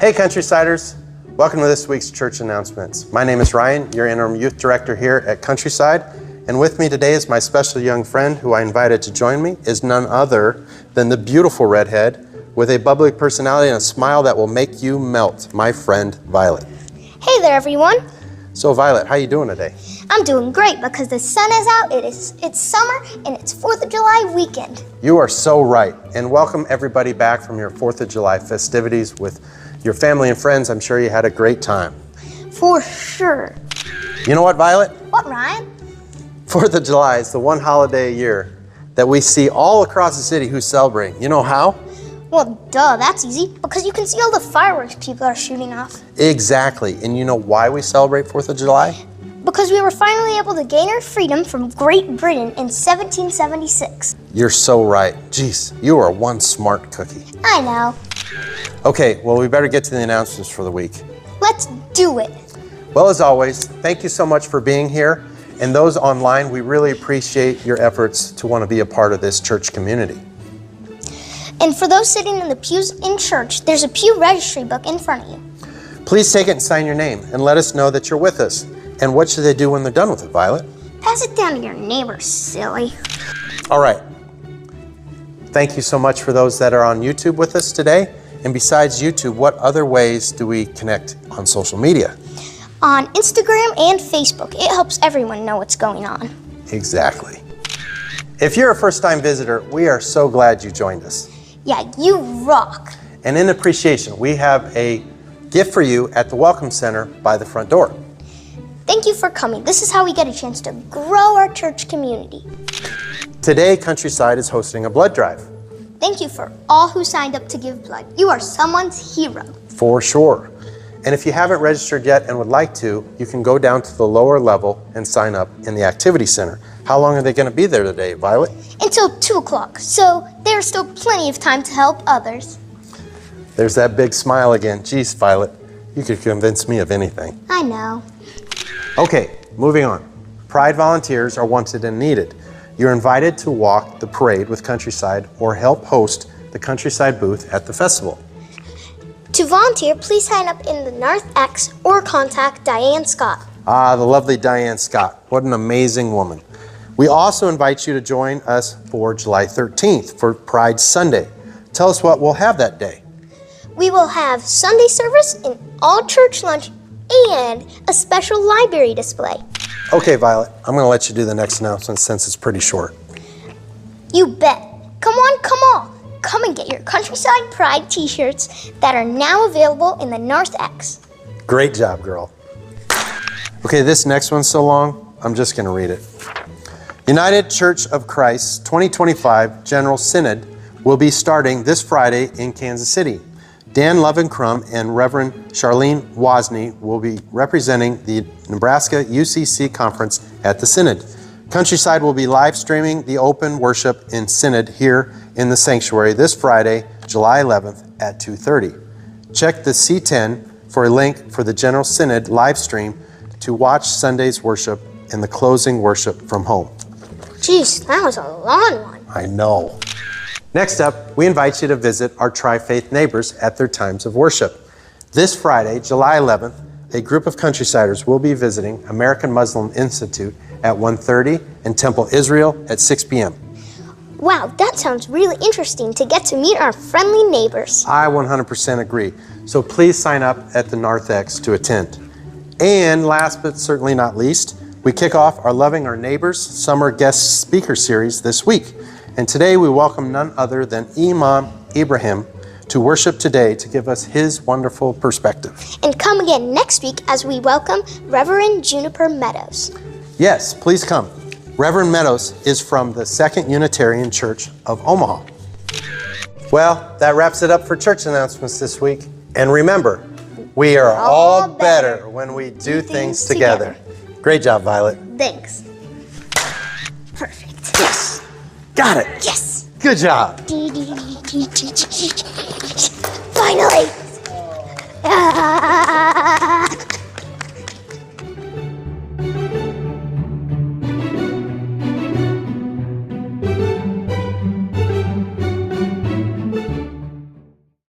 Hey Countrysiders, welcome to this week's church announcements. My name is Ryan, your interim youth director here at Countryside, and with me today is my special young friend who I invited to join me is none other than the beautiful redhead with a bubbly personality and a smile that will make you melt, my friend Violet. Hey there everyone. So Violet, how you doing today? I'm doing great because the sun is out, it's summer, and it's 4th of July weekend. You are so right, and welcome everybody back from your 4th of July festivities with your family and friends. I'm sure you had a great time. For sure. You know what, Violet? What, Ryan? 4th of July is the one holiday a year that we see all across the city who's celebrating. You know how? Well, duh, that's easy, because you can see all the fireworks people are shooting off. Exactly, and you know why we celebrate 4th of July? Because we were finally able to gain our freedom from Great Britain in 1776. You're so right. Jeez, you are one smart cookie. I know. Okay, well, we better get to the announcements for the week. Let's do it. Well, as always, thank you so much for being here. And those online, we really appreciate your efforts to want to be a part of this church community. And for those sitting in the pews in church, there's a pew registry book in front of you. Please take it and sign your name and let us know that you're with us. And what should they do when they're done with it, Violet? Pass it down to your neighbor, silly. All right. Thank you so much for those that are on YouTube with us today. And besides YouTube, what other ways do we connect on social media? On Instagram and Facebook. It helps everyone know what's going on. Exactly. If you're a first-time visitor, we are so glad you joined us. Yeah, you rock. And in appreciation, we have a gift for you at the Welcome Center by the front door. Thank you for coming. This is how we get a chance to grow our church community. Today, Countryside is hosting a blood drive. Thank you for all who signed up to give blood. You are someone's hero. For sure. And if you haven't registered yet and would like to, you can go down to the lower level and sign up in the Activity Center. How long are they going to be there today, Violet? Until 2 o'clock, so there's still plenty of time to help others. There's that big smile again. Geez, Violet, you could convince me of anything. I know. Okay, moving on. Pride volunteers are wanted and needed. You're invited to walk the parade with Countryside or help host the Countryside booth at the festival. To volunteer, please sign up in the North X or contact Diane Scott. Ah, the lovely Diane Scott. What an amazing woman. We also invite you to join us for July 13th for Pride Sunday. Tell us what we'll have that day. We will have Sunday service, an all-church lunch, and a special library display. Okay, Violet, I'm going to let you do the next announcement since it's pretty short. You bet. Come on, come on. Come and get your Countryside Pride t-shirts that are now available in the North X. Great job, girl. Okay, this next one's so long, I'm just going to read it. United Church of Christ 2025 General Synod will be starting this Friday in Kansas City. Dan Lovencrum and Reverend Charlene Wozni will be representing the Nebraska UCC Conference at the Synod. Countryside will be live streaming the open worship in Synod here in the sanctuary this Friday, July 11th at 2:30. Check the C10 for a link for the General Synod live stream to watch Sunday's worship and the closing worship from home. Jeez, that was a long one. I know. Next up, we invite you to visit our Tri-Faith neighbors at their times of worship. This Friday, July 11th, a group of Countrysiders will be visiting American Muslim Institute at 1:30 and Temple Israel at 6 p.m. Wow, that sounds really interesting to get to meet our friendly neighbors. I 100% agree. So please sign up at the North X to attend. And last but certainly not least, we kick off our Loving Our Neighbors Summer Guest Speaker Series this week. And today we welcome none other than Imam Ibrahim to worship today to give us his wonderful perspective. And come again next week as we welcome Reverend Juniper Meadows. Yes, please come. Reverend Meadows is from the Second Unitarian Church of Omaha. Well, that wraps it up for church announcements this week. And remember, we are all better when we do things together. Great job, Violet. Thanks. Perfect. Yes. Got it. Yes. Good job.